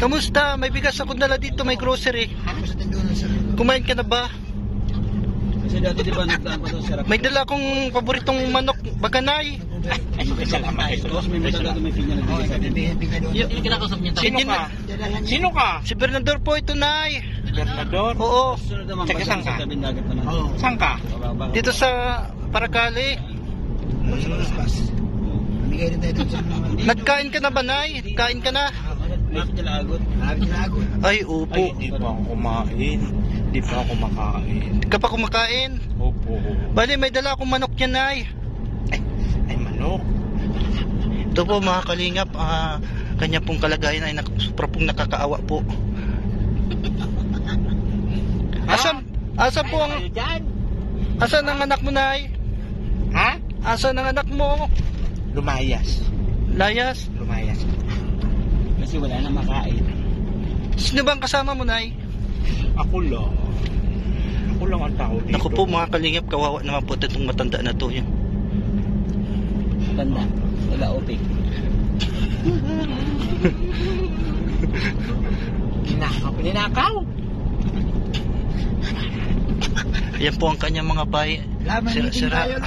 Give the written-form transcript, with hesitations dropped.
Kamusta? May bigas ako dala dito, may grocery. Kumain ka na ba? Kasi dati di ba nagdaan pa doon sarap? May dala akong paboritong manok, baganay. Ay, salamat. Tapos may talaga may pinya na Yung kinakausap niya tayo. Sino ka? Sino ka? Si Bernador po ito, Nay. Bernador? Oo. Tsaka saan ka? Tabing dagat naman. Saan ka? Dito sa Paracali. Nagkain ka na ba, Nay? Kain ka na? Lapit nila agot. Ay, upo. Ay, hindi pa ako kumain. Hindi pa ako makain. Hindi ka pa kumakain? Opo. Bali, may dala akong manok yan, Nay. Ay, manok. Ito po, mga kalingap, kanya pong kalagayan ay supra pong nakakaawa po. Asan po ang... Asan ang anak mo, Nay? Ha? Asan ang anak mo? Lumayas. Layas? Lumayas. Kasi wala na makain. Sino bang kasama mo, Nay? Ako lang. Ako lang ang tao dito. Naku po, mga kalingap, kawawa naman po itong matanda na to. Yan. Tanda. Wala opik. Ninakaw. Yan po ang kanyang mga bahay. Sira-sira.